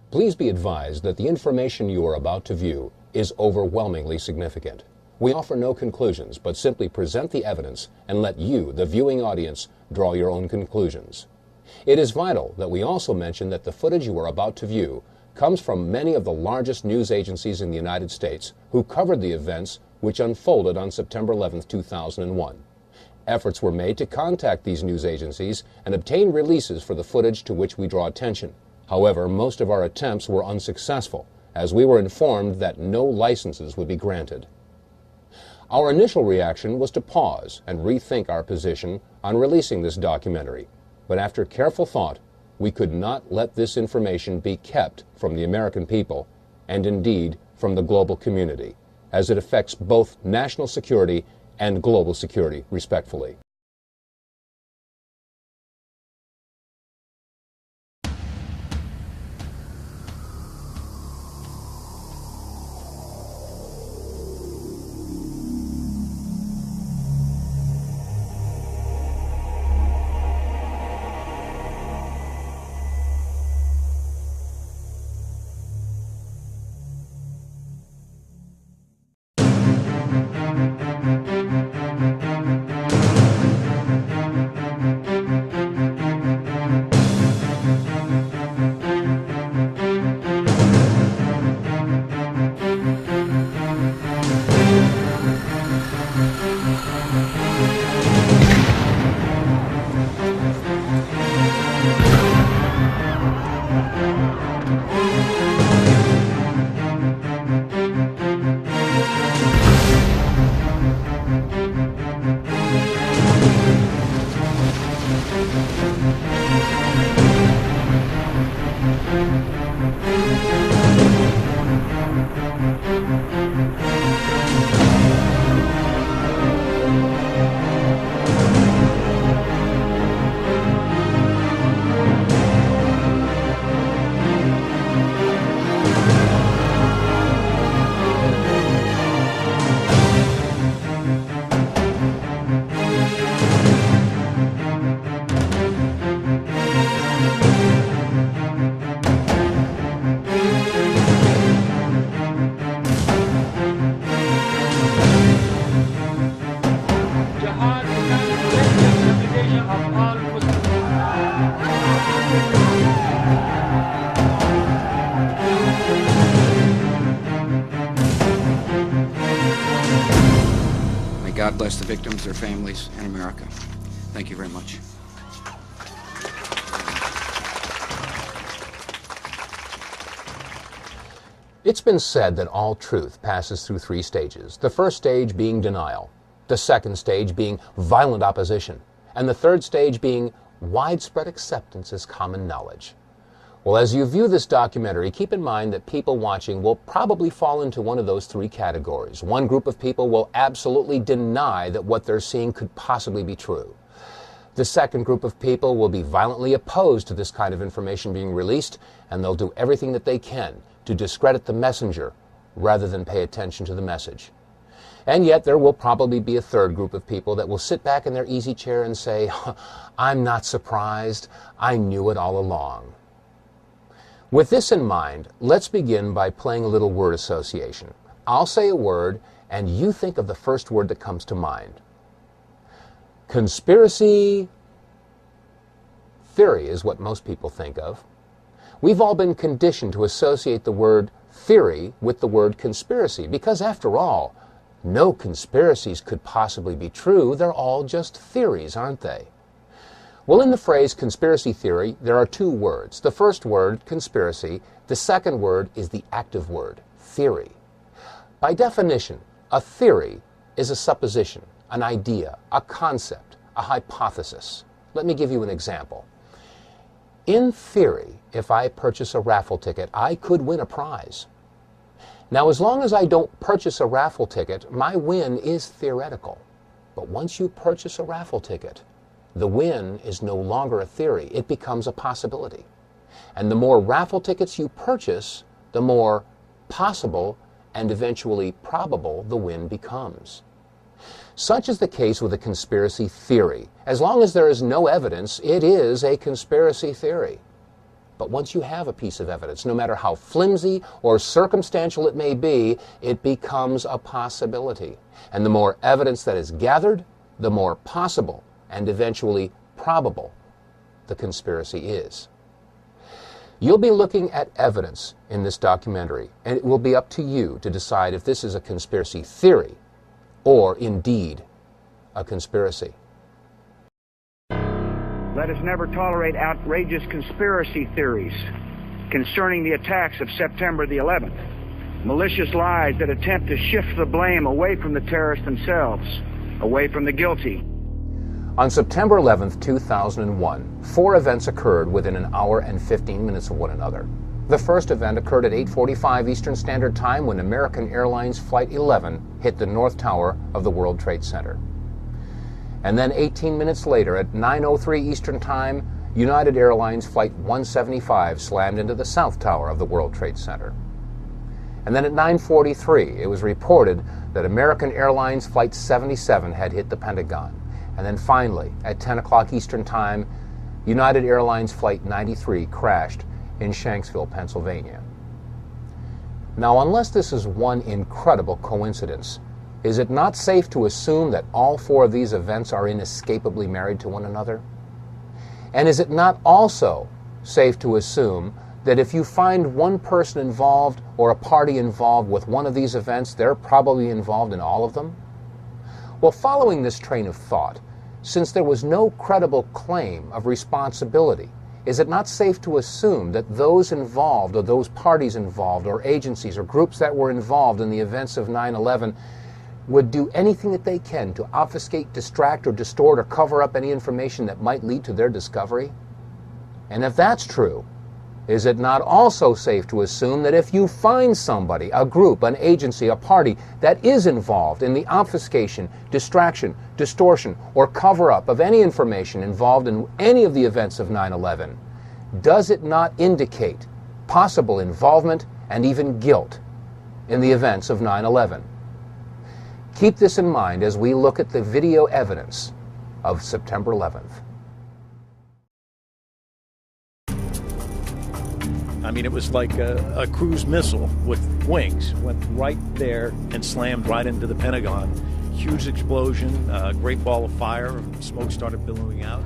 Please be advised that the information you are about to view is overwhelmingly significant. We offer no conclusions, but simply present the evidence and let you, the viewing audience, draw your own conclusions. It is vital that we also mention that the footage you are about to view comes from many of the largest news agencies in the United States who covered the events which unfolded on September 11, 2001. Efforts were made to contact these news agencies and obtain releases for the footage to which we draw attention. However, most of our attempts were unsuccessful, as we were informed that no licenses would be granted. Our initial reaction was to pause and rethink our position on releasing this documentary, but after careful thought, we could not let this information be kept from the American people, and indeed from the global community, as it affects both national security and global security, respectfully. God bless the victims, their families, and America. Thank you very much. It's been said that all truth passes through three stages. The first stage being denial, the second stage being violent opposition, and the third stage being widespread acceptance as common knowledge. Well, as you view this documentary, keep in mind that people watching will probably fall into one of those three categories. One group of people will absolutely deny that what they're seeing could possibly be true. The second group of people will be violently opposed to this kind of information being released, and they'll do everything that they can to discredit the messenger rather than pay attention to the message. And yet there will probably be a third group of people that will sit back in their easy chair and say, "I'm not surprised. I knew it all along." With this in mind, let's begin by playing a little word association. I'll say a word, and you think of the first word that comes to mind. Conspiracy theory is what most people think of. We've all been conditioned to associate the word theory with the word conspiracy, because after all, no conspiracies could possibly be true. They're all just theories, aren't they? Well, in the phrase conspiracy theory, there are two words. The first word, conspiracy. The second word is the active word, theory. By definition, a theory is a supposition, an idea, a concept, a hypothesis. Let me give you an example. In theory, if I purchase a raffle ticket, I could win a prize. Now, as long as I don't purchase a raffle ticket, my win is theoretical. But once you purchase a raffle ticket, the win is no longer a theory. It becomes a possibility. And the more raffle tickets you purchase, the more possible and eventually probable the win becomes. Such is the case with a conspiracy theory. As long as there is no evidence, it is a conspiracy theory. But once you have a piece of evidence, no matter how flimsy or circumstantial it may be, it becomes a possibility. And the more evidence that is gathered, the more possible and eventually probable the conspiracy is. You'll be looking at evidence in this documentary, and it will be up to you to decide if this is a conspiracy theory or indeed a conspiracy. Let us never tolerate outrageous conspiracy theories concerning the attacks of September the 11th. Malicious lies that attempt to shift the blame away from the terrorists themselves, away from the guilty. On September 11th, 2001, 4 events occurred within an hour and 15 minutes of one another. The first event occurred at 8:45 Eastern Standard Time when American Airlines Flight 11 hit the North Tower of the World Trade Center. And then 18 minutes later, at 9:03 Eastern Time, United Airlines Flight 175 slammed into the South Tower of the World Trade Center. And then at 9:43, it was reported that American Airlines Flight 77 had hit the Pentagon. And then finally, at 10 o'clock Eastern Time, United Airlines Flight 93 crashed in Shanksville, Pennsylvania. Now, unless this is one incredible coincidence, is it not safe to assume that all 4 of these events are inescapably married to one another? And is it not also safe to assume that if you find one person involved or a party involved with one of these events, they're probably involved in all of them? Well, following this train of thought, since there was no credible claim of responsibility, is it not safe to assume that those involved or those parties involved or agencies or groups that were involved in the events of 9/11 would do anything that they can to obfuscate, distract, or distort or cover up any information that might lead to their discovery? And if that's true, is it not also safe to assume that if you find somebody, a group, an agency, a party that is involved in the obfuscation, distraction, distortion, or cover-up of any information involved in any of the events of 9/11, does it not indicate possible involvement and even guilt in the events of 9/11? Keep this in mind as we look at the video evidence of September 11th. I mean, it was like a cruise missile with wings. Went right there and slammed right into the Pentagon. Huge explosion, a great ball of fire, smoke started billowing out.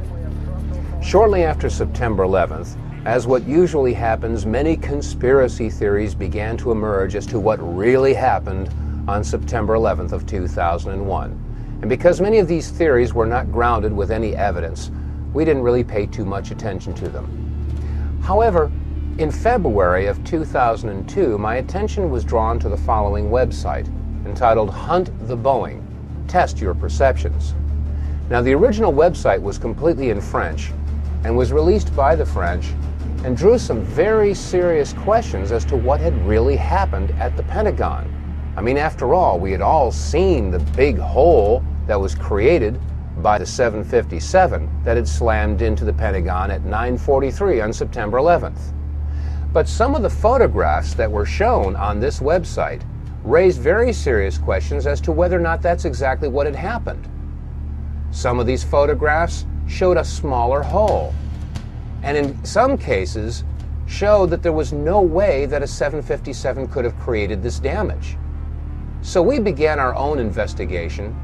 Shortly after September 11th, as what usually happens, many conspiracy theories began to emerge as to what really happened on September 11th of 2001. And because many of these theories were not grounded with any evidence, we didn't really pay too much attention to them. However, in February of 2002, my attention was drawn to the following website, entitled Hunt the Boeing, Test Your Perceptions. Now, the original website was completely in French and was released by the French and drew some very serious questions as to what had really happened at the Pentagon. I mean, after all, we had all seen the big hole that was created by the 757 that had slammed into the Pentagon at 9:43 on September 11th. But some of the photographs that were shown on this website raised very serious questions as to whether or not that's exactly what had happened. Some of these photographs showed a smaller hole, and in some cases showed that there was no way that a 757 could have created this damage. So we began our own investigation,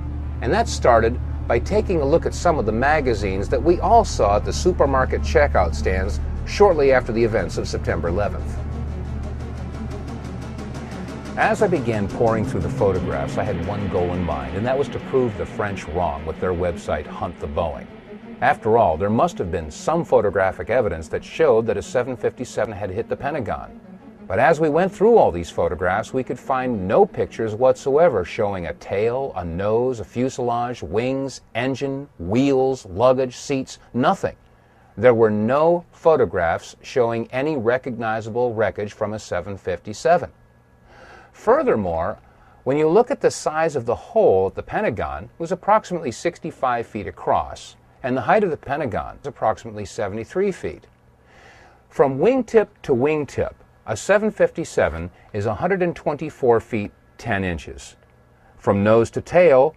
and that started by taking a look at some of the magazines that we all saw at the supermarket checkout stands shortly after the events of September 11th. As I began poring through the photographs, I had one goal in mind, and that was to prove the French wrong with their website Hunt the Boeing. After all, there must have been some photographic evidence that showed that a 757 had hit the Pentagon. But as we went through all these photographs, we could find no pictures whatsoever showing a tail, a nose, a fuselage, wings, engine, wheels, luggage, seats, nothing. There were no photographs showing any recognizable wreckage from a 757. Furthermore, when you look at the size of the hole at the Pentagon, it was approximately 65 feet across, and the height of the Pentagon is approximately 73 feet. From wingtip to wingtip, a 757 is 124 feet 10 inches. From nose to tail,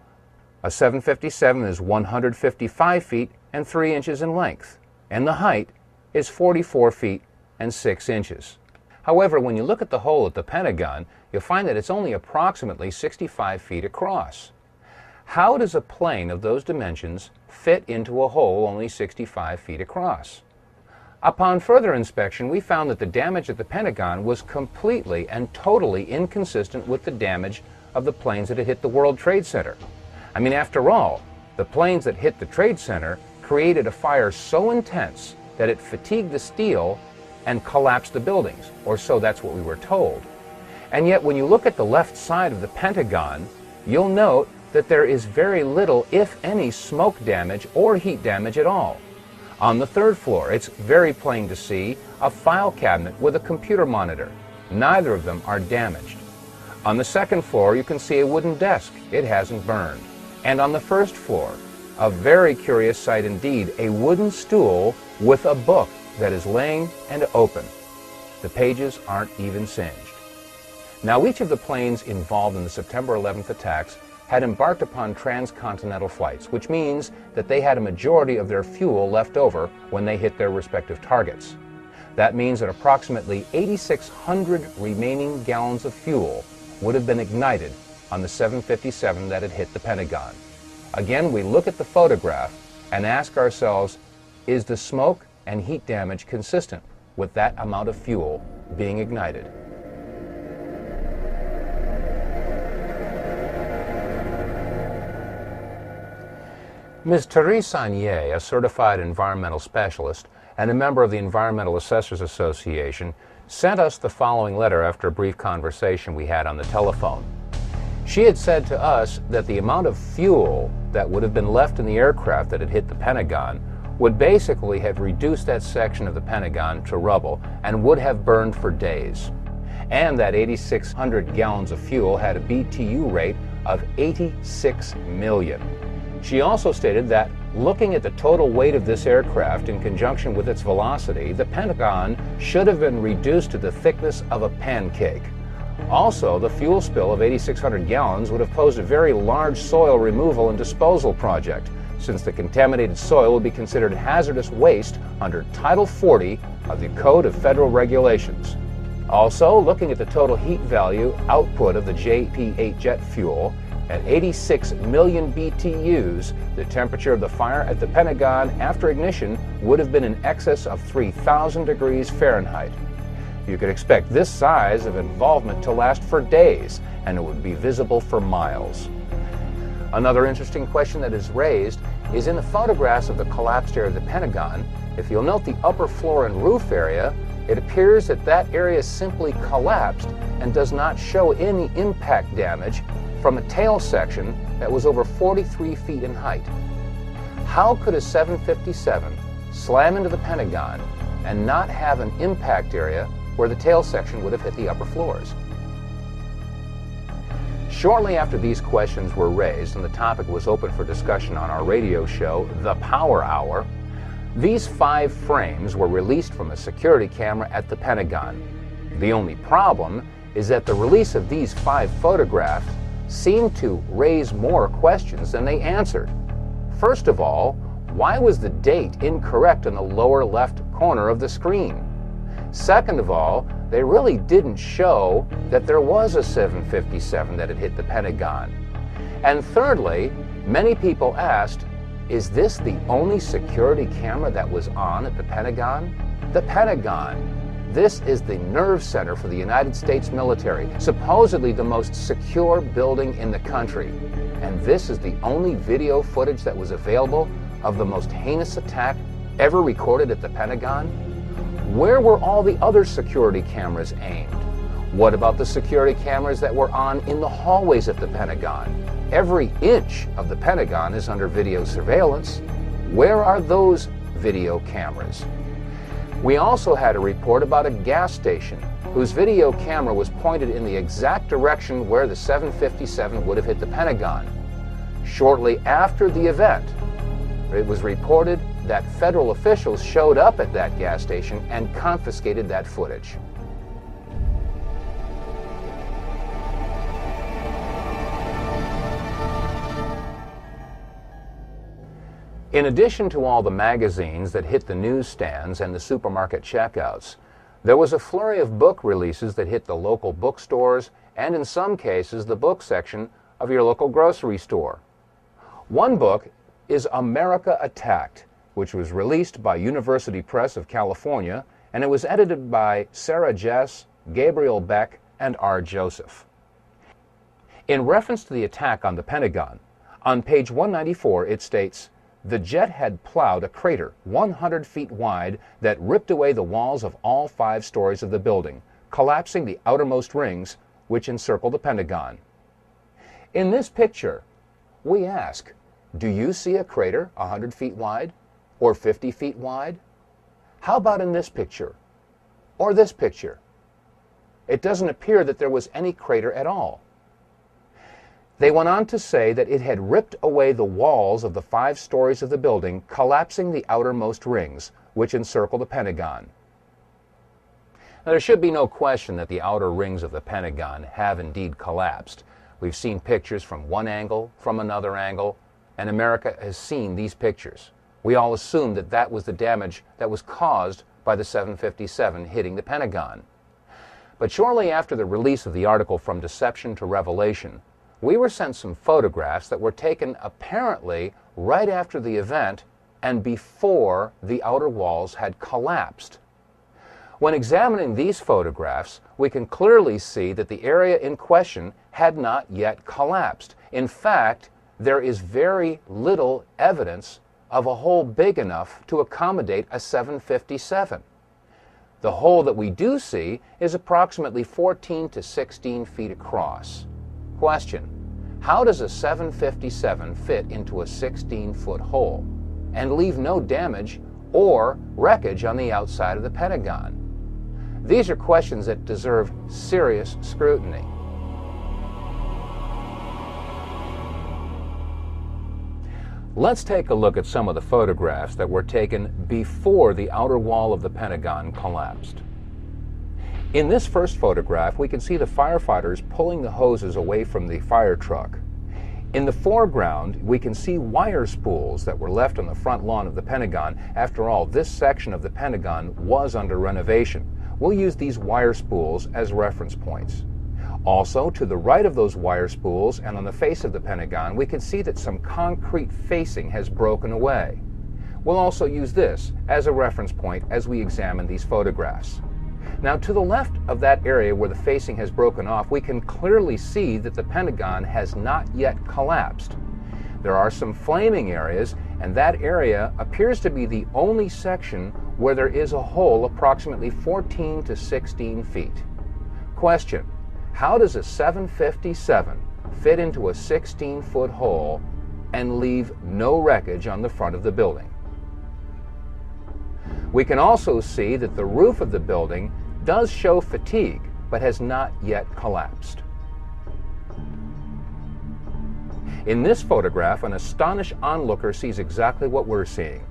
a 757 is 155 feet and 3 inches in length, and the height is 44 feet and 6 inches. However, when you look at the hole at the Pentagon, you'll find that it's only approximately 65 feet across. How does a plane of those dimensions fit into a hole only 65 feet across? Upon further inspection, we found that the damage at the Pentagon was completely and totally inconsistent with the damage of the planes that had hit the World Trade Center. I mean, after all, the planes that hit the Trade Center created a fire so intense that it fatigued the steel and collapsed the buildings, or so that's what we were told. And yet, when you look at the left side of the Pentagon, you'll note that there is very little, if any, smoke damage or heat damage at all. On the 3rd floor, it's very plain to see a file cabinet with a computer monitor. Neither of them are damaged. On the 2nd floor, you can see a wooden desk. It hasn't burned. And on the 1st floor, a very curious sight indeed, a wooden stool with a book that is laying and open. The pages aren't even singed. Now, each of the planes involved in the September 11th attacks had embarked upon transcontinental flights, which means that they had a majority of their fuel left over when they hit their respective targets. That means that approximately 8,600 remaining gallons of fuel would have been ignited on the 757 that had hit the Pentagon. Again, we look at the photograph and ask ourselves, is the smoke and heat damage consistent with that amount of fuel being ignited? Ms. Therese Sagnier, a certified environmental specialist and a member of the Environmental Assessors Association, sent us the following letter after a brief conversation we had on the telephone. She had said to us that the amount of fuel that would have been left in the aircraft that had hit the Pentagon would basically have reduced that section of the Pentagon to rubble and would have burned for days. And that 8,600 gallons of fuel had a BTU rate of 86 million. She also stated that, looking at the total weight of this aircraft in conjunction with its velocity, the Pentagon should have been reduced to the thickness of a pancake. Also, the fuel spill of 8,600 gallons would have posed a very large soil removal and disposal project, since the contaminated soil would be considered hazardous waste under Title 40 of the Code of Federal Regulations. Also, looking at the total heat value output of the JP-8 jet fuel, at 86 million BTUs, the temperature of the fire at the Pentagon after ignition would have been in excess of 3,000 degrees Fahrenheit. You could expect this size of involvement to last for days, and it would be visible for miles. Another interesting question that is raised is in the photographs of the collapsed area of the Pentagon. If you'll note the upper floor and roof area, it appears that that area simply collapsed and does not show any impact damage from a tail section that was over 43 feet in height. How could a 757 slam into the Pentagon and not have an impact area where the tail section would have hit the upper floors? Shortly after these questions were raised and the topic was open for discussion on our radio show, The Power Hour, these 5 frames were released from a security camera at the Pentagon. The only problem is that the release of these 5 photographs seemed to raise more questions than they answered. First of all, why was the date incorrect in the lower left corner of the screen? Second of all, they really didn't show that there was a 757 that had hit the Pentagon. And thirdly, many people asked, is this the only security camera that was on at the Pentagon? The Pentagon. This is the nerve center for the United States military, supposedly the most secure building in the country. And this is the only video footage that was available of the most heinous attack ever recorded at the Pentagon? Where were all the other security cameras aimed? What about the security cameras that were on in the hallways at the Pentagon? Every inch of the Pentagon is under video surveillance. Where are those video cameras? We also had a report about a gas station whose video camera was pointed in the exact direction where the 757 would have hit the Pentagon. Shortly after the event, it was reported that federal officials showed up at that gas station and confiscated that footage. In addition to all the magazines that hit the newsstands and the supermarket checkouts, There was a flurry of book releases that hit the local bookstores and in some cases the book section of your local grocery store. One book is America Attacked, which was released by University Press of California, and it was edited by Sarah Jess, Gabriel Beck, and R. Joseph. In reference to the attack on the Pentagon, on page 194 it states, "The jet had plowed a crater 100 feet wide that ripped away the walls of all 5 stories of the building, collapsing the outermost rings which encircle the Pentagon." In this picture, we ask, do you see a crater 100 feet wide or 50 feet wide? How about in this picture or this picture? It doesn't appear that there was any crater at all. They went on to say that it had ripped away the walls of the 5 stories of the building, collapsing the outermost rings, which encircle the Pentagon. Now, there should be no question that the outer rings of the Pentagon have indeed collapsed. We've seen pictures from one angle, from another angle, and America has seen these pictures. We all assumed that that was the damage that was caused by the 757 hitting the Pentagon. But shortly after the release of the article From Deception to Revelation, we were sent some photographs that were taken apparently right after the event and before the outer walls had collapsed. When examining these photographs, we can clearly see that the area in question had not yet collapsed. In fact, there is very little evidence of a hole big enough to accommodate a 757. The hole that we do see is approximately 14 to 16 feet across. Question: how does a 757 fit into a 16-foot hole and leave no damage or wreckage on the outside of the Pentagon? These are questions that deserve serious scrutiny. Let's take a look at some of the photographs that were taken before the outer wall of the Pentagon collapsed. In this first photograph, we can see the firefighters pulling the hoses away from the fire truck. In the foreground, we can see wire spools that were left on the front lawn of the Pentagon. After all, this section of the Pentagon was under renovation. We'll use these wire spools as reference points. Also, to the right of those wire spools and on the face of the Pentagon, we can see that some concrete facing has broken away. We'll also use this as a reference point as we examine these photographs. Now, to the left of that area where the facing has broken off, we can clearly see that the Pentagon has not yet collapsed. There are some flaming areas, and that area appears to be the only section where there is a hole approximately 14 to 16 feet. Question: how does a 757 fit into a 16-foot hole and leave no wreckage on the front of the building? We can also see that the roof of the building does show fatigue, but has not yet collapsed. In this photograph, an astonished onlooker sees exactly what we're seeing.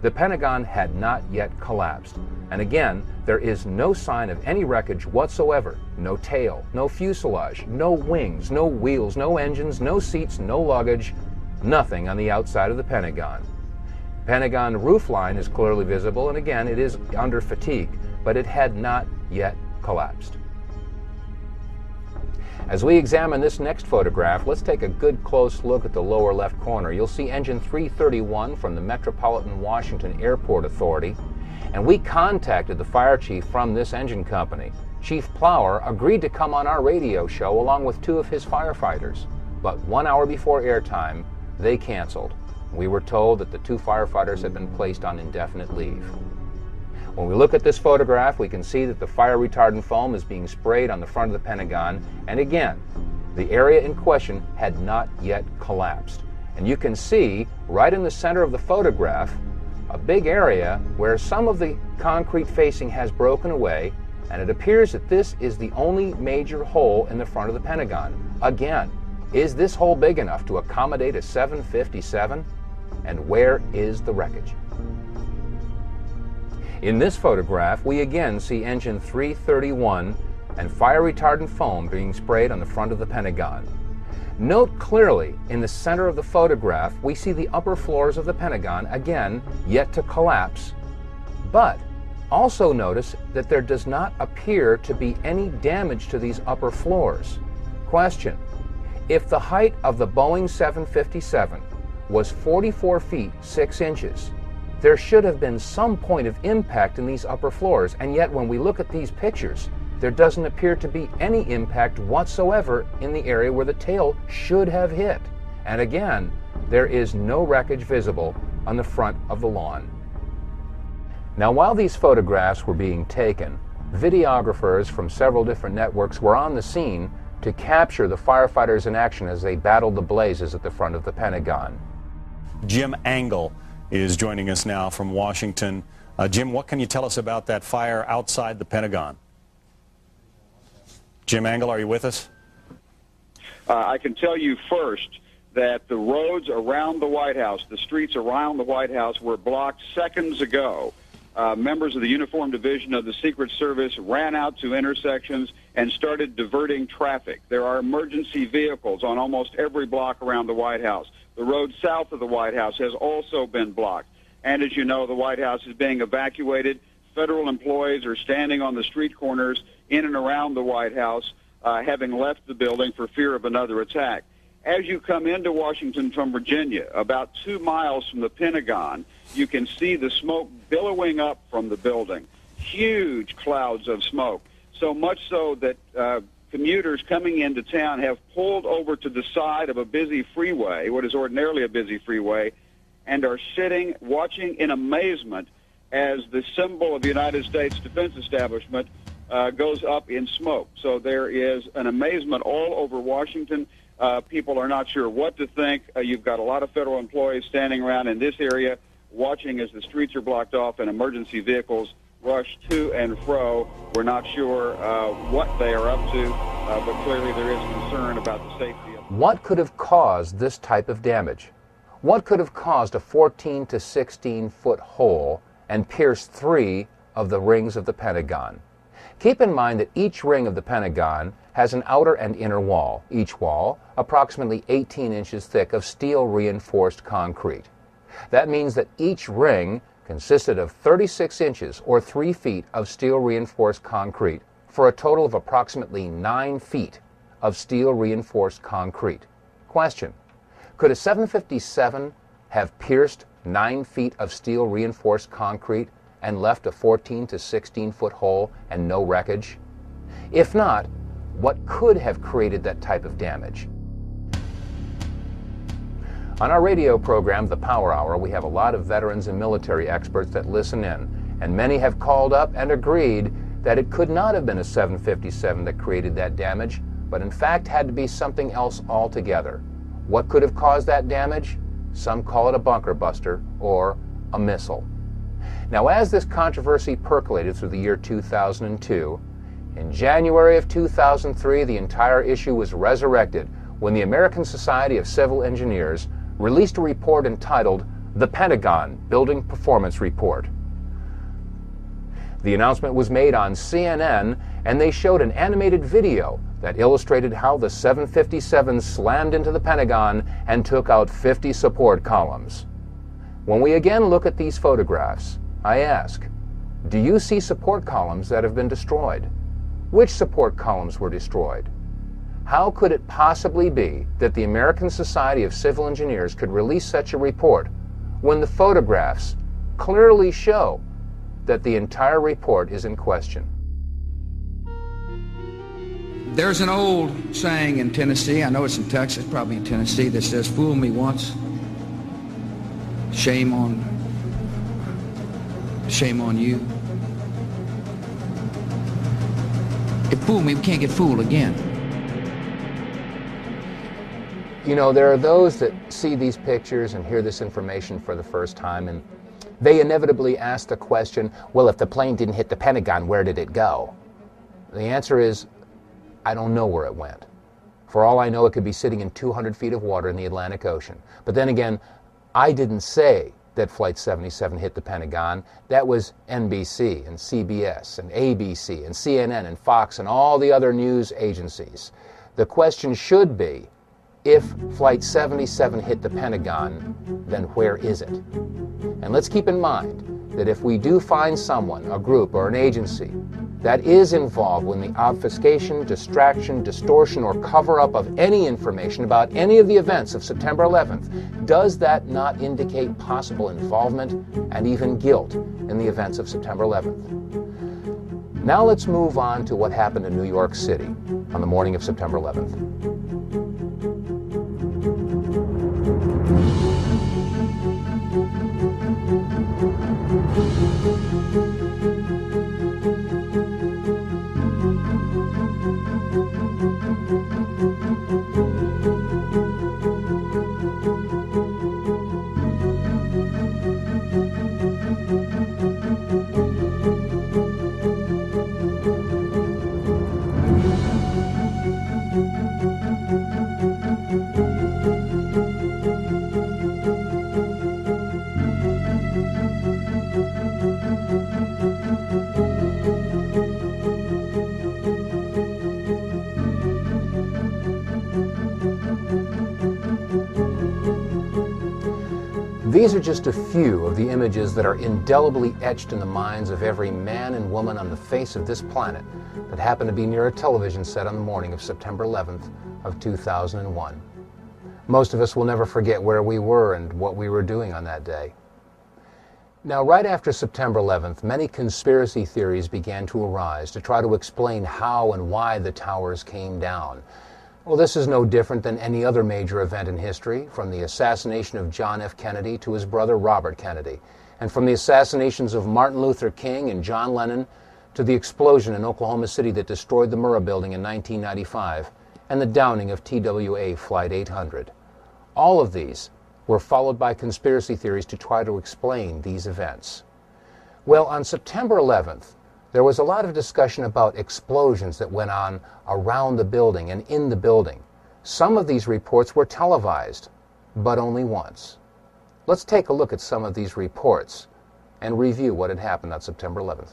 The Pentagon had not yet collapsed. And again, there is no sign of any wreckage whatsoever. No tail, no fuselage, no wings, no wheels, no engines, no seats, no luggage, nothing on the outside of the Pentagon. Pentagon roofline is clearly visible, and again, it is under fatigue, but it had not yet collapsed. As we examine this next photograph, let's take a good close look at the lower left corner. You'll see engine 331 from the Metropolitan Washington Airport Authority, and we contacted the fire chief from this engine company. Chief Plower agreed to come on our radio show along with 2 of his firefighters, but 1 hour before airtime, they canceled. We were told that the 2 firefighters had been placed on indefinite leave. When we look at this photograph, we can see that the fire retardant foam is being sprayed on the front of the Pentagon, and again, the area in question had not yet collapsed. And you can see, right in the center of the photograph, a big area where some of the concrete facing has broken away, and it appears that this is the only major hole in the front of the Pentagon. Again, is this hole big enough to accommodate a 757? And where is the wreckage? In this photograph, we again see engine 331 and fire retardant foam being sprayed on the front of the Pentagon. Note clearly, in the center of the photograph, we see the upper floors of the Pentagon, again, yet to collapse. But Also notice that there does not appear to be any damage to these upper floors. Question: if the height of the Boeing 757 was 44 feet 6 inches, there should have been some point of impact in these upper floors, and yet when we look at these pictures, there doesn't appear to be any impact whatsoever in the area where the tail should have hit. And again, there is no wreckage visible on the front of the lawn. Now, while these photographs were being taken, videographers from several different networks were on the scene to capture the firefighters in action as they battled the blazes at the front of the Pentagon. Jim Angle is joining us now from Washington. Jim, what can you tell us about that fire outside the Pentagon? Jim Angle, are you with us? I can tell you first that the roads around the White House, the streets around the White House, were blocked seconds ago. Members of the Uniform Division of the Secret Service ran out to intersections and started diverting traffic. There are emergency vehicles on almost every block around the White House. The road south of the White House has also been blocked. And as you know, the White House is being evacuated. Federal employees are standing on the street corners in and around the White House, having left the building for fear of another attack. As you come into Washington from Virginia, about 2 miles from the Pentagon, you can see the smoke billowing up from the building. Huge clouds of smoke, so much so that commuters coming into town have pulled over to the side of a busy freeway, what is ordinarily a busy freeway, and are sitting, watching in amazement as the symbol of the United States Defense Establishment goes up in smoke. So there is an amazement all over Washington. People are not sure what to think. You've got a lot of federal employees standing around in this area watching as the streets are blocked off and emergency vehicles rush to and fro. We're not sure what they are up to, but clearly there is concern about the safety of them. What could have caused this type of damage? What could have caused a 14 to 16 foot hole and pierced 3 of the rings of the Pentagon? Keep in mind that each ring of the Pentagon has an outer and inner wall, each wall approximately 18 inches thick of steel reinforced concrete. That means that each ring consisted of 36 inches or 3 feet of steel reinforced concrete for a total of approximately 9 feet of steel reinforced concrete. Question: could a 757 have pierced 9 feet of steel reinforced concrete and left a 14 to 16 foot hole and no wreckage? If not, what could have created that type of damage? On our radio program, The Power Hour, we have a lot of veterans and military experts that listen in, and many have called up and agreed that it could not have been a 757 that created that damage, but in fact had to be something else altogether. What could have caused that damage? Some call it a bunker buster or a missile. Now, as this controversy percolated through the year 2002, in January of 2003, the entire issue was resurrected when the American Society of Civil Engineers released a report entitled The Pentagon Building Performance Report. The announcement was made on CNN, and they showed an animated video that illustrated how the 757 slammed into the Pentagon and took out 50 support columns. When we again look at these photographs, I ask, do you see support columns that have been destroyed? Which support columns were destroyed? How could it possibly be that the American Society of Civil Engineers could release such a report when the photographs clearly show that the entire report is in question? There's an old saying in Tennessee, I know it's in Texas, probably in Tennessee, that says, "Fool me once, shame on you." If fool me, we can't get fooled again. You know, there are those that see these pictures and hear this information for the first time, and they inevitably ask the question, well, if the plane didn't hit the Pentagon, where did it go? The answer is, I don't know where it went. For all I know, it could be sitting in 200 feet of water in the Atlantic Ocean. But then again, I didn't say that Flight 77 hit the Pentagon. That was NBC and CBS and ABC and CNN and Fox and all the other news agencies. The question should be, if Flight 77 hit the Pentagon, then where is it? And let's keep in mind that if we do find someone, a group, or an agency that is involved in the obfuscation, distraction, distortion, or cover-up of any information about any of the events of September 11th, does that not indicate possible involvement and even guilt in the events of September 11th? Now let's move on to what happened in New York City on the morning of September 11th. These are just a few of the images that are indelibly etched in the minds of every man and woman on the face of this planet that happened to be near a television set on the morning of September 11th of 2001. Most of us will never forget where we were and what we were doing on that day. Now, right after September 11th, many conspiracy theories began to arise to try to explain how and why the towers came down. Well, this is no different than any other major event in history, from the assassination of John F. Kennedy to his brother Robert Kennedy, and from the assassinations of Martin Luther King and John Lennon to the explosion in Oklahoma City that destroyed the Murrah Building in 1995 and the downing of TWA Flight 800. All of these were followed by conspiracy theories to try to explain these events. Well, on September 11th, there was a lot of discussion about explosions that went on around the building and in the building. Some of these reports were televised, but only once. Let's take a look at some of these reports and review what had happened on September 11th.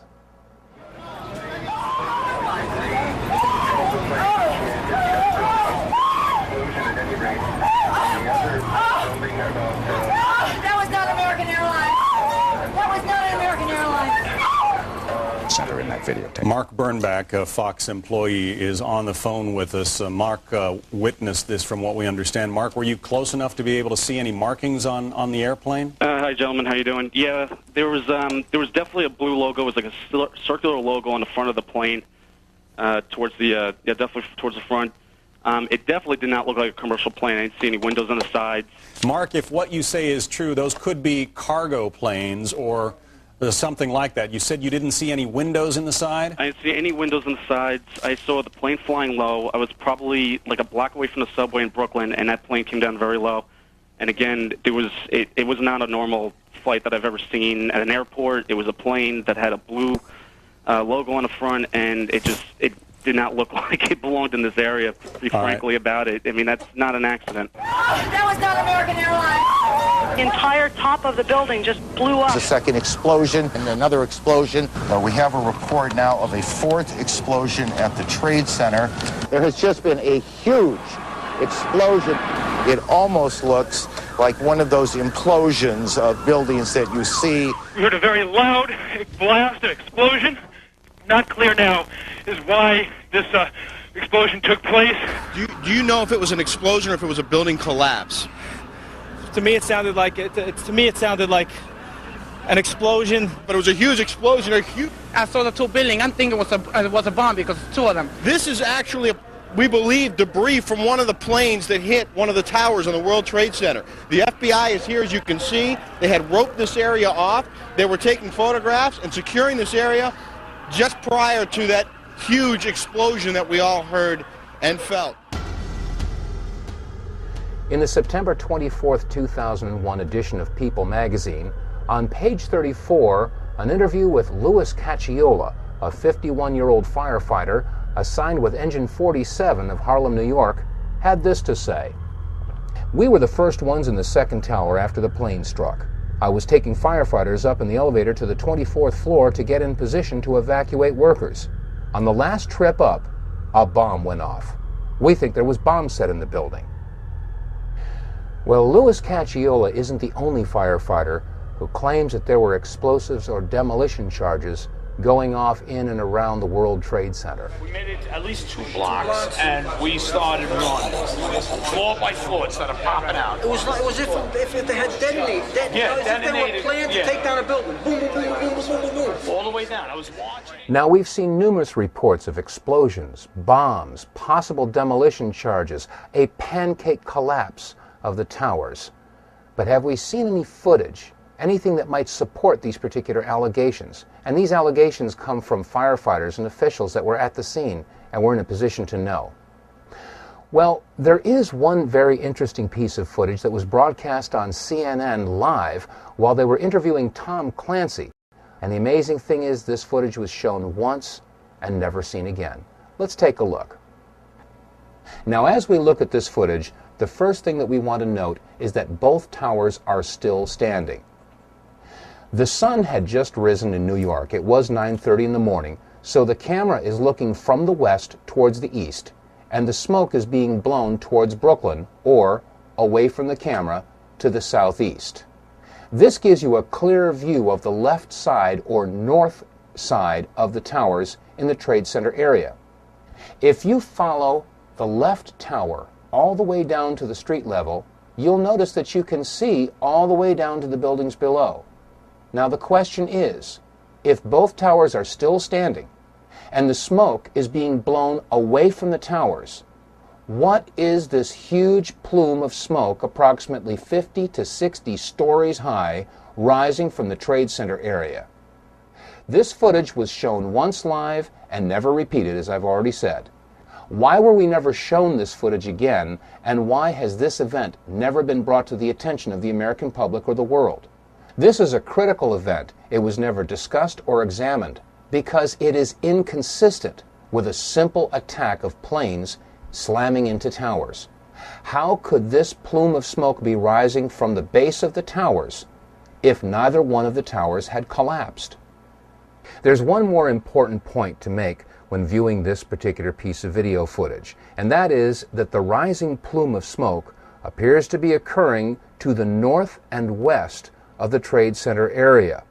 That was not American Airlines. That was not an American Airlines. Center in that videotape. Mark Bernbach, a Fox employee, is on the phone with us. Mark witnessed this from what we understand. Mark, were you close enough to be able to see any markings on the airplane? Hi, gentlemen. How you doing? Yeah, there was definitely a blue logo. It was like a circular logo on the front of the plane, definitely towards the front. It definitely did not look like a commercial plane. I didn't see any windows on the sides. Mark, if what you say is true, those could be cargo planes or something like that. You said you didn't see any windows in the side? I didn't see any windows on the sides. I saw the plane flying low. I was probably like a block away from the subway in Brooklyn, and that plane came down very low. And again, it was not a normal flight that I've ever seen at an airport. It was a plane that had a blue logo on the front, and it did not look like it belonged in this area, to be frankly about it. I mean, that's not an accident. That was not American Airlines. The entire top of the building just blew up. The second explosion and another explosion. We have a report now of a fourth explosion at the Trade Center. There has just been a huge explosion. It almost looks like one of those implosions of buildings that you see. We heard a very loud blast, an explosion. Not clear now is why this explosion took place. Do you know if it was an explosion or if it was a building collapse? To me, it sounded like an explosion. But it was a huge explosion. I saw the two buildings. I'm thinking it was a bomb because two of them. This is actually, we believe, debris from one of the planes that hit one of the towers on the World Trade Center. The FBI is here, as you can see. They had roped this area off. They were taking photographs and securing this area just prior to that huge explosion that we all heard and felt. In the September 24th, 2001 edition of People magazine, on page 34, an interview with Louis Cacciola, a 51-year-old firefighter assigned with Engine 47 of Harlem, New York, had this to say. "We were the first ones in the second tower after the plane struck. I was taking firefighters up in the elevator to the 24th floor to get in position to evacuate workers. On the last trip up, a bomb went off. We think there was bombs set in the building." Well, Louis Cacciola isn't the only firefighter who claims that there were explosives or demolition charges going off in and around the World Trade Center. We made it at least 2 blocks, and we started running. Floor by floor, it started popping out. It was if they had detonated. Yeah, if detonated. They were planned to take down a building. Boom, boom, boom, boom, boom, boom, boom. All the way down. I was watching. Now, we've seen numerous reports of explosions, bombs, possible demolition charges, a pancake collapse of the towers. But have we seen any footage, anything that might support these particular allegations? And these allegations come from firefighters and officials that were at the scene and were in a position to know. Well, there is one very interesting piece of footage that was broadcast on CNN live while they were interviewing Tom Clancy. And the amazing thing is, this footage was shown once and never seen again. Let's take a look. Now, as we look at this footage, the first thing that we want to note is that both towers are still standing. The sun had just risen in New York. It was 9:30 in the morning, so the camera is looking from the west towards the east, and the smoke is being blown towards Brooklyn, or away from the camera to the southeast. This gives you a clear view of the left side or north side of the towers in the Trade Center area. If you follow the left tower all the way down to the street level, you'll notice that you can see all the way down to the buildings below. Now the question is, if both towers are still standing and the smoke is being blown away from the towers, what is this huge plume of smoke approximately 50 to 60 stories high rising from the Trade Center area? This footage was shown once live and never repeated, as I've already said. Why were we never shown this footage again, and why has this event never been brought to the attention of the American public or the world? This is a critical event. It was never discussed or examined because it is inconsistent with a simple attack of planes slamming into towers. How could this plume of smoke be rising from the base of the towers if neither one of the towers had collapsed? There's one more important point to make when viewing this particular piece of video footage, and that is that the rising plume of smoke appears to be occurring to the north and west of the Trade Center area.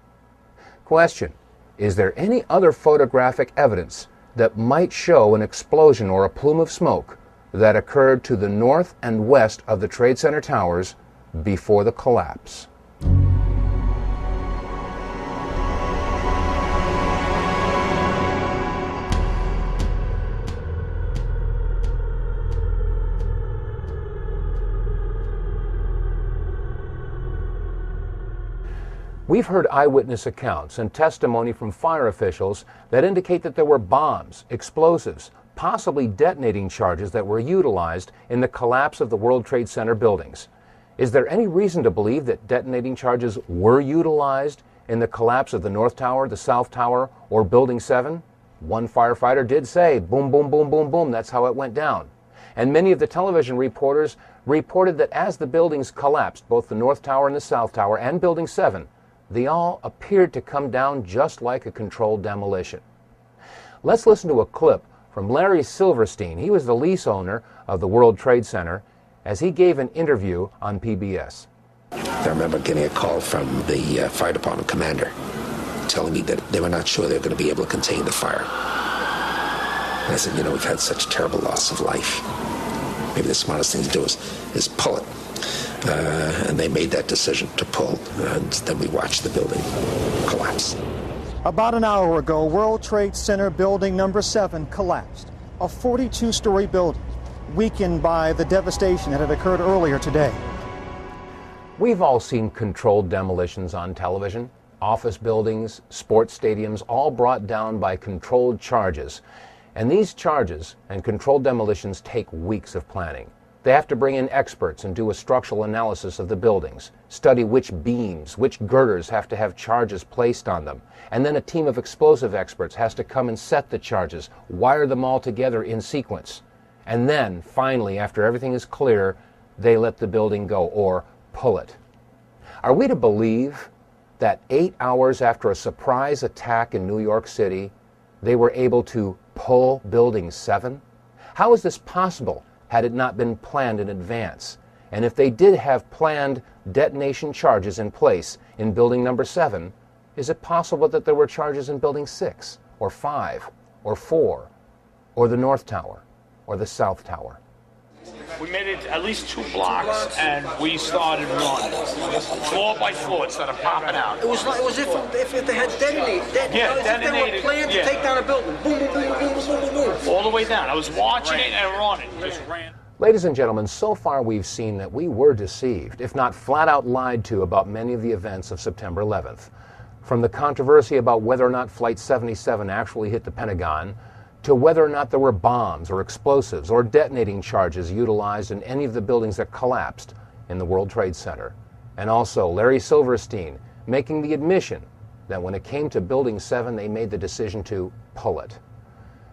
Question: is there any other photographic evidence that might show an explosion or a plume of smoke that occurred to the north and west of the Trade Center towers before the collapse? We've heard eyewitness accounts and testimony from fire officials that indicate that there were bombs, explosives, possibly detonating charges that were utilized in the collapse of the World Trade Center buildings. Is there any reason to believe that detonating charges were utilized in the collapse of the North Tower, the South Tower, or Building 7? One firefighter did say, boom, boom, boom, boom, boom, that's how it went down. And many of the television reporters reported that as the buildings collapsed, both the North Tower and the South Tower and Building 7, they all appeared to come down just like a controlled demolition. Let's listen to a clip from Larry Silverstein. He was the lease owner of the World Trade Center as he gave an interview on PBS. I remember getting a call from the fire department commander telling me that they were not sure they were going to be able to contain the fire. And I said, you know, we've had such terrible loss of life. Maybe the smartest thing to do is pull it. And they made that decision to pull, and then we watched the building collapse. About an hour ago, World Trade Center building number 7 collapsed, a 42-story building, weakened by the devastation that had occurred earlier today. We've all seen controlled demolitions on television. Office buildings, sports stadiums, all brought down by controlled charges. And these charges and controlled demolitions take weeks of planning. They have to bring in experts and do a structural analysis of the buildings, study which beams, which girders have to have charges placed on them, and then a team of explosive experts has to come and set the charges, wire them all together in sequence. And then, finally, after everything is clear, they let the building go, or pull it. Are we to believe that 8 hours after a surprise attack in New York City, they were able to pull Building 7? How is this possible had it not been planned in advance? And if they did have planned detonation charges in place in building number 7, is it possible that there were charges in building 6, or 5, or 4, or the North Tower, or the South Tower? We made it at least 2 blocks, and we started running. Floor by floor, it started popping out. It was if they had detonated. Detonated. They were planned to take down a building. Boom, boom, boom, boom, boom, boom, boom, boom. All the way down. I was watching it and running. Just ran. Ladies and gentlemen, so far we've seen that we were deceived, if not flat out lied to, about many of the events of September 11th. From the controversy about whether or not Flight 77 actually hit the Pentagon, to whether or not there were bombs or explosives or detonating charges utilized in any of the buildings that collapsed in the World Trade Center. And also Larry Silverstein making the admission that when it came to Building 7, they made the decision to pull it.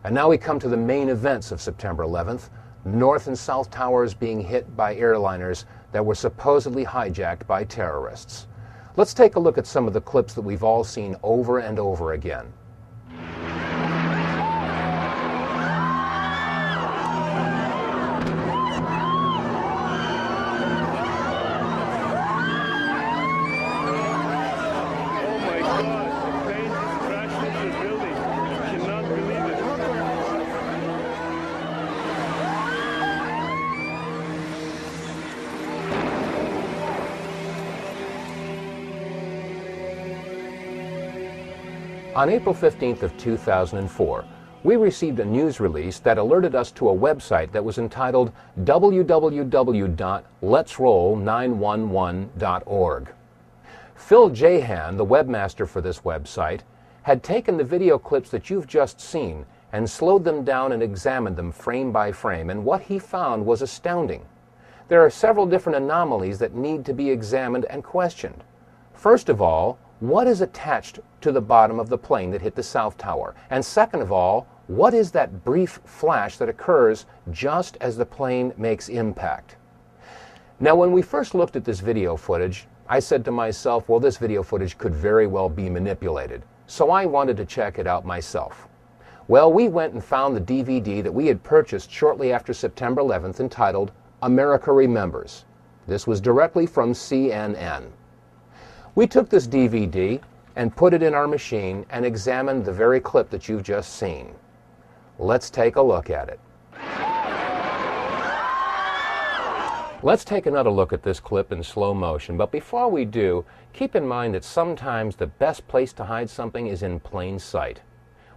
And now we come to the main events of September 11th, North and South Towers being hit by airliners that were supposedly hijacked by terrorists. Let's take a look at some of the clips that we've all seen over and over again. On April 15th of 2004, we received a news release that alerted us to a website that was entitled www.letsroll911.org. Phil Jahan, the webmaster for this website, had taken the video clips that you've just seen and slowed them down and examined them frame by frame, and what he found was astounding. There are several different anomalies that need to be examined and questioned. First of all, what is attached to the bottom of the plane that hit the South Tower? And second of all, what is that brief flash that occurs just as the plane makes impact? Now, when we first looked at this video footage, I said to myself, well, this video footage could very well be manipulated. So I wanted to check it out myself. Well, we went and found the DVD that we had purchased shortly after September 11th entitled America Remembers. This was directly from CNN. We took this DVD and put it in our machine and examined the very clip that you've just seen. Let's take a look at it. Let's take another look at this clip in slow motion, but before we do, keep in mind that sometimes the best place to hide something is in plain sight.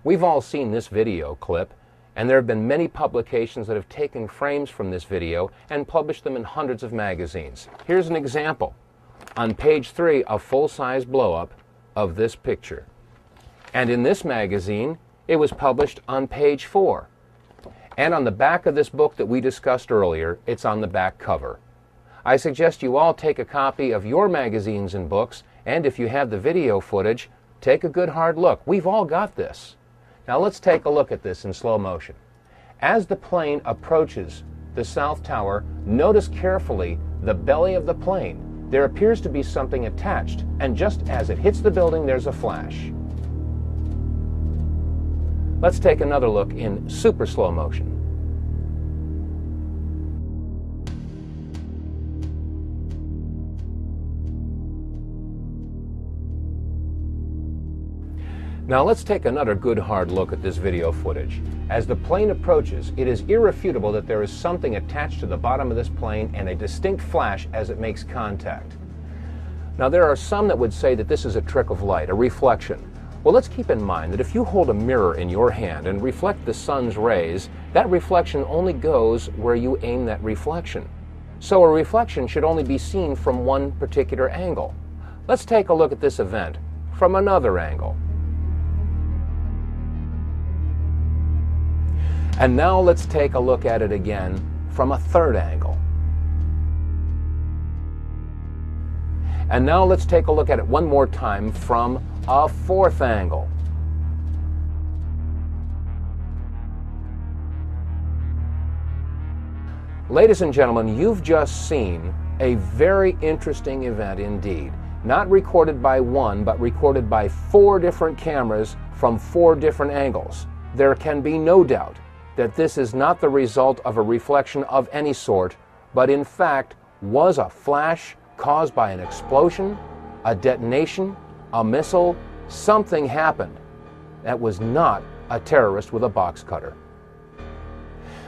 We've all seen this video clip, and there have been many publications that have taken frames from this video and published them in hundreds of magazines. Here's an example. On page 3, a full-size blow-up of this picture. And in this magazine, it was published on page 4. And on the back of this book that we discussed earlier, it's on the back cover. I suggest you all take a copy of your magazines and books, and if you have the video footage, take a good hard look. We've all got this. Now let's take a look at this in slow motion. As the plane approaches the South Tower, notice carefully the belly of the plane. There appears to be something attached, and just as it hits the building, there's a flash. Let's take another look in super slow motion. Now let's take another good hard look at this video footage. As the plane approaches, it is irrefutable that there is something attached to the bottom of this plane and a distinct flash as it makes contact. Now there are some that would say that this is a trick of light, a reflection. Well, let's keep in mind that if you hold a mirror in your hand and reflect the sun's rays, that reflection only goes where you aim that reflection. So a reflection should only be seen from one particular angle. Let's take a look at this event from another angle. And now let's take a look at it again from a third angle. And now let's take a look at it one more time from a fourth angle. Ladies and gentlemen, you've just seen a very interesting event indeed. Not recorded by one, but recorded by 4 different cameras from 4 different angles. There can be no doubt that this is not the result of a reflection of any sort, but in fact, was a flash caused by an explosion, a detonation, a missile. Something happened. That was not a terrorist with a box cutter.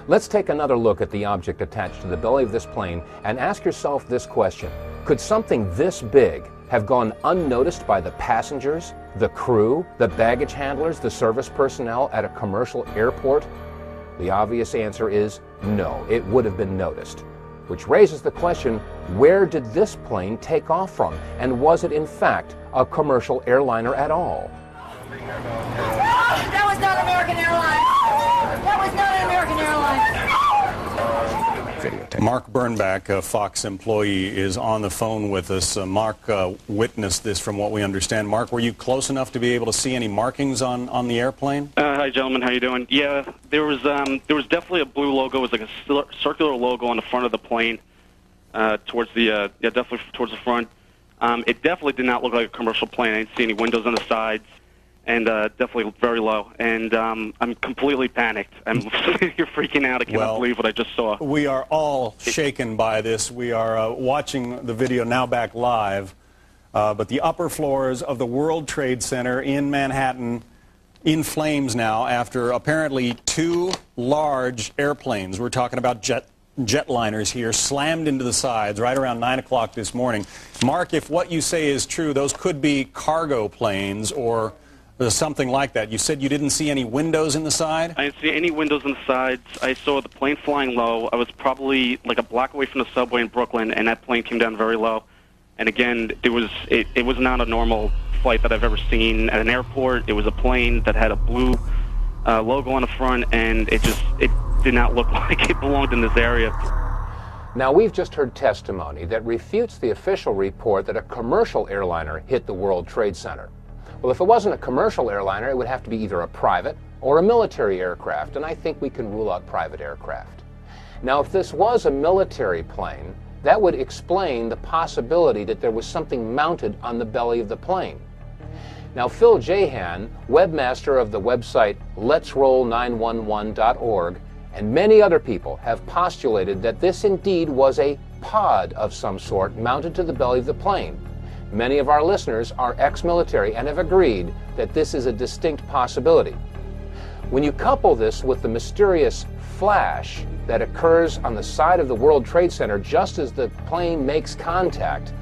Let's take another look at the object attached to the belly of this plane and ask yourself this question. Could something this big have gone unnoticed by the passengers, the crew, the baggage handlers, the service personnel at a commercial airport? The obvious answer is no, it would have been noticed. Which raises the question, where did this plane take off from? And was it in fact a commercial airliner at all? That was not American Airlines. That was not an American Airlines. Mark Bernbach, a Fox employee, is on the phone with us. Mark witnessed this from what we understand. Mark, were you close enough to be able to see any markings on the airplane? Hi, gentlemen. How you doing? Yeah, there was definitely a blue logo. It was like a circular logo on the front of the plane, towards the definitely towards the front. It definitely did not look like a commercial plane. I didn't see any windows on the sides, and definitely very low. And I'm completely panicked. You're freaking out. I cannot believe what I just saw. We are all shaken by this. We are watching the video now back live, but the upper floors of the World Trade Center in Manhattan in flames now after apparently two large airplanes, we're talking about jetliners here, slammed into the sides right around 9 o'clock this morning. Mark, if what you say is true, those could be cargo planes or something like that. You said you didn't see any windows in the side? I didn't see any windows in the sides. I saw the plane flying low. I was probably like a block away from the subway in Brooklyn, and that plane came down very low. And again, it was not a normal flight that I've ever seen at an airport. It was a plane that had a blue logo on the front, and it did not look like it belonged in this area. Now, we've just heard testimony that refutes the official report that a commercial airliner hit the World Trade Center. Well, if it wasn't a commercial airliner, it would have to be either a private or a military aircraft, and I think we can rule out private aircraft. Now, if this was a military plane, that would explain the possibility that there was something mounted on the belly of the plane. Now, Phil Jahan, webmaster of the website letsroll911.org, and many other people have postulated that this indeed was a pod of some sort mounted to the belly of the plane. Many of our listeners are ex-military and have agreed that this is a distinct possibility. When you couple this with the mysterious flash that occurs on the side of the World Trade Center just as the plane makes contact,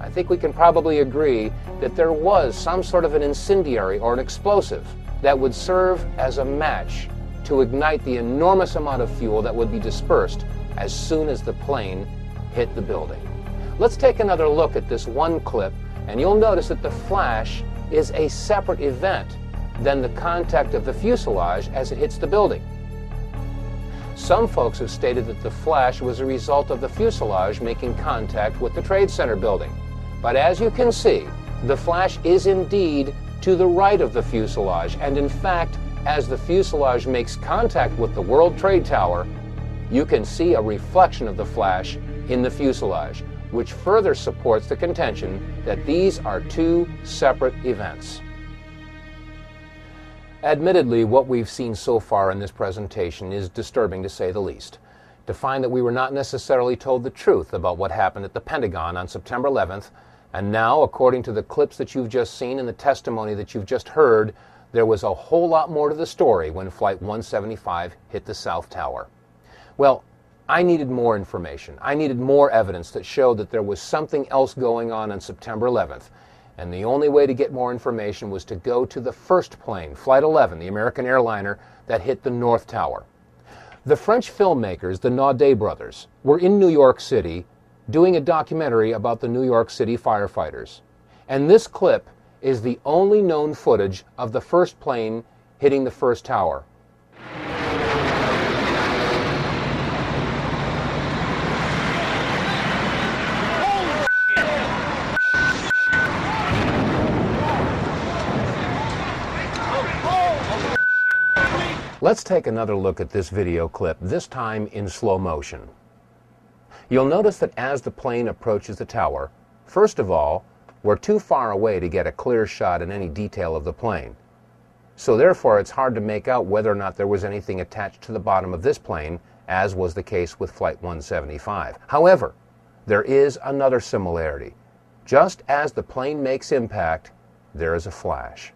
I think we can probably agree that there was some sort of an incendiary or an explosive that would serve as a match to ignite the enormous amount of fuel that would be dispersed as soon as the plane hit the building. Let's take another look at this one clip, and you'll notice that the flash is a separate event than the contact of the fuselage as it hits the building. Some folks have stated that the flash was a result of the fuselage making contact with the Trade Center building. But as you can see, the flash is indeed to the right of the fuselage, and in fact, as the fuselage makes contact with the World Trade Tower, you can see a reflection of the flash in the fuselage, which further supports the contention that these are two separate events. Admittedly, what we've seen so far in this presentation is disturbing to say the least. To find that we were not necessarily told the truth about what happened at the Pentagon on September 11th, and now, according to the clips that you've just seen and the testimony that you've just heard, there was a whole lot more to the story when Flight 175 hit the South Tower. Well, I needed more information. I needed more evidence that showed that there was something else going on September 11th. And the only way to get more information was to go to the first plane, Flight 11, the American airliner that hit the North Tower. The French filmmakers, the Naudet brothers, were in New York City doing a documentary about the New York City firefighters. And this clip is the only known footage of the first plane hitting the first tower. Let's take another look at this video clip, this time in slow motion. You'll notice that as the plane approaches the tower, first of all, we're too far away to get a clear shot in any detail of the plane. So therefore, it's hard to make out whether or not there was anything attached to the bottom of this plane, as was the case with Flight 175. However, there is another similarity. Just as the plane makes impact, there is a flash.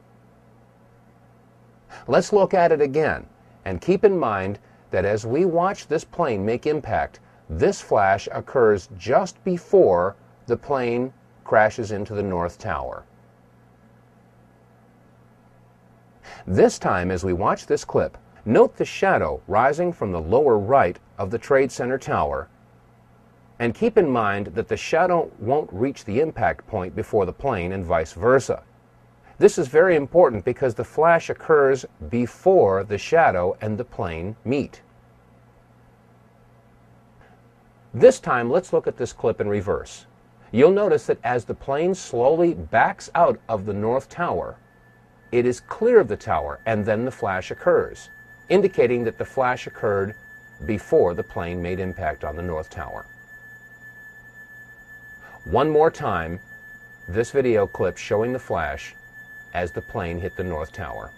Let's look at it again, and keep in mind that as we watch this plane make impact, this flash occurs just before the plane crashes into the North Tower. This time, as we watch this clip, note the shadow rising from the lower right of the Trade Center tower, and keep in mind that the shadow won't reach the impact point before the plane and vice versa. This is very important because the flash occurs before the shadow and the plane meet. This time, let's look at this clip in reverse. You'll notice that as the plane slowly backs out of the North Tower, it is clear of the tower, and then the flash occurs, indicating that the flash occurred before the plane made impact on the North Tower. One more time, this video clip showing the flash as the plane hit the North Tower.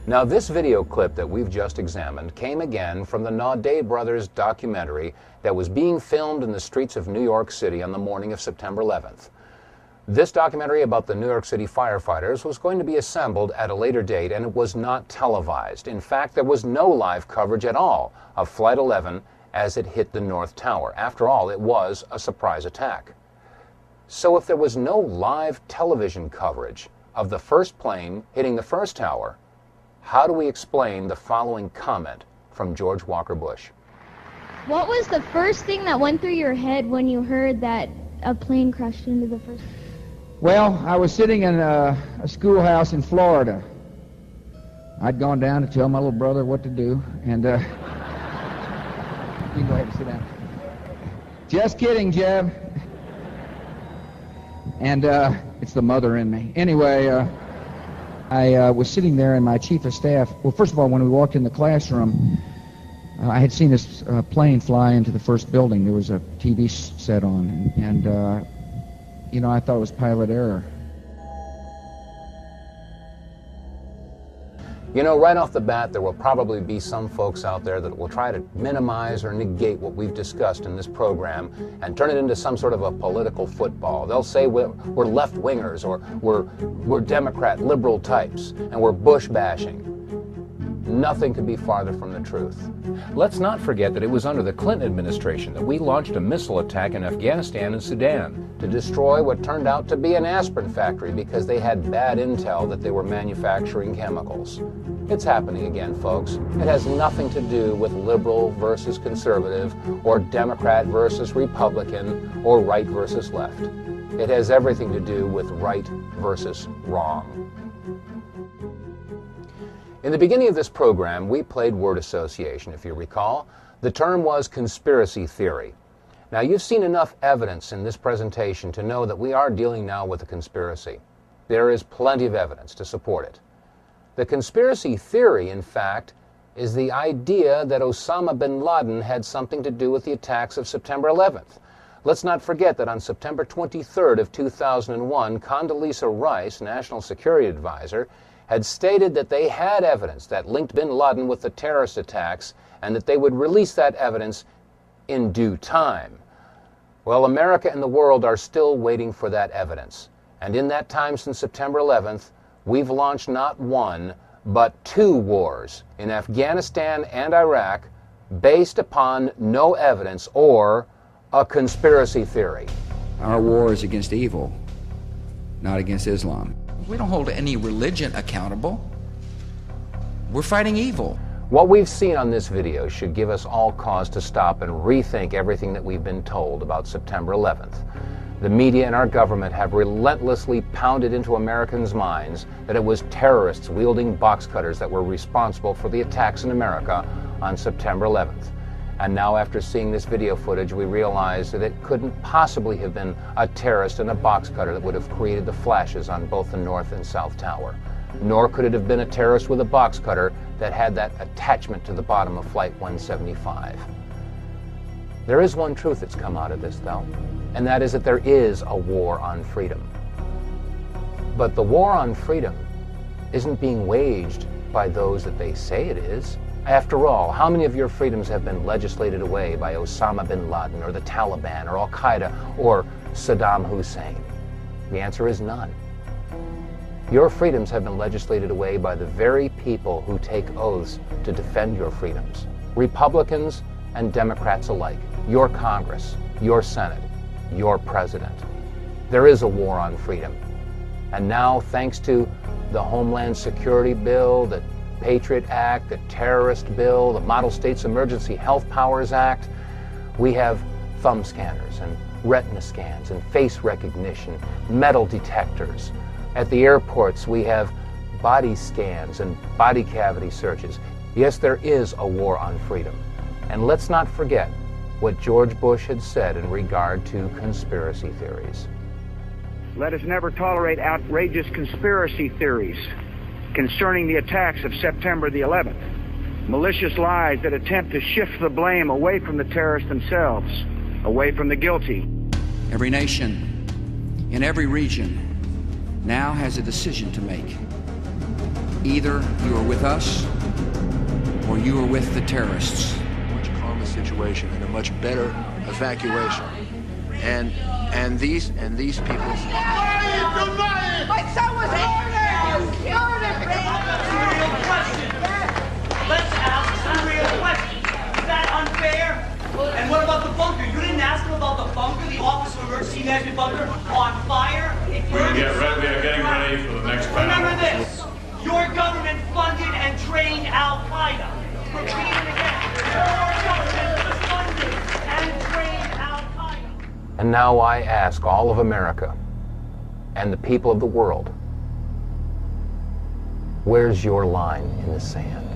Now, this video clip that we've just examined came again from the Naudet Brothers documentary that was being filmed in the streets of New York City on the morning of September 11th. This documentary about the New York City firefighters was going to be assembled at a later date, and it was not televised. In fact, there was no live coverage at all of Flight 11 as it hit the North Tower. After all, it was a surprise attack. So if there was no live television coverage of the first plane hitting the first tower, how do we explain the following comment from George Walker Bush? What was the first thing that went through your head when you heard that a plane crashed into the first? Well, I was sitting in a schoolhouse in Florida. I'd gone down to tell my little brother what to do, and you can go ahead and sit down. Just kidding, Jeb. And it's the mother in me. Anyway, I was sitting there, and my chief of staff, well, first of all, when we walked in the classroom, I had seen this plane fly into the first building. There was a TV set on, and you know, I thought it was pilot error. You know, right off the bat, there will probably be some folks out there that will try to minimize or negate what we've discussed in this program and turn it into some sort of a political football. They'll say we're left-wingers, or we're Democrat, liberal types, and we're Bush bashing. Nothing could be farther from the truth. Let's not forget that it was under the Clinton administration that we launched a missile attack in Afghanistan and Sudan to destroy what turned out to be an aspirin factory because they had bad intel that they were manufacturing chemicals. It's happening again, folks. It has nothing to do with liberal versus conservative, or Democrat versus Republican, or right versus left. It has everything to do with right versus wrong. In the beginning of this program, we played word association, if you recall. The term was conspiracy theory. Now, you've seen enough evidence in this presentation to know that we are dealing now with a conspiracy. There is plenty of evidence to support it. The conspiracy theory, in fact, is the idea that Osama bin Laden had something to do with the attacks of September 11th. Let's not forget that on September 23rd of 2001, Condoleezza Rice, National Security Advisor, had stated that they had evidence that linked bin Laden with the terrorist attacks and that they would release that evidence in due time. Well, America and the world are still waiting for that evidence. And in that time since September 11th, we've launched not one, but 2 wars in Afghanistan and Iraq based upon no evidence or a conspiracy theory. Our war is against evil, not against Islam. We don't hold any religion accountable. We're fighting evil. What we've seen on this video should give us all cause to stop and rethink everything that we've been told about September 11th. The media and our government have relentlessly pounded into Americans' minds that it was terrorists wielding box cutters that were responsible for the attacks in America on September 11th. And now, after seeing this video footage, we realize that it couldn't possibly have been a terrorist in a box cutter that would have created the flashes on both the North and South Tower. Nor could it have been a terrorist with a box cutter that had that attachment to the bottom of Flight 175. There is one truth that's come out of this, though, and that is that there is a war on freedom. But the war on freedom isn't being waged by those that they say it is. After all, how many of your freedoms have been legislated away by Osama bin Laden or the Taliban or Al-Qaeda or Saddam Hussein? The answer is none. Your freedoms have been legislated away by the very people who take oaths to defend your freedoms. Republicans and Democrats alike. Your Congress, your Senate, your President. There is a war on freedom. And now, thanks to the Homeland Security Bill, the Patriot Act, the Terrorist Bill, the Model States Emergency Health Powers Act, we have thumb scanners and retina scans and face recognition, metal detectors. At the airports, we have body scans and body cavity searches. Yes, there is a war on freedom. And let's not forget what George Bush had said in regard to conspiracy theories. Let us never tolerate outrageous conspiracy theories concerning the attacks of September the 11th. Malicious lies that attempt to shift the blame away from the terrorists themselves, away from the guilty. Every nation in every region now has a decision to make. Either you are with us or you are with the terrorists. Much calmer situation and a much better evacuation. And these people. My son was murdered! You murdered me! Let's ask some real questions. Is that unfair? And what about the bunker? You didn't ask him about the bunker, the Office of Emergency Management bunker, on fire? We are getting ready for the next panel. Remember this. Your government funded and trained Al-Qaeda. Repeat it again. Your government funded and trained Al-Qaeda. And now I ask all of America and the people of the world, where's your line in the sand?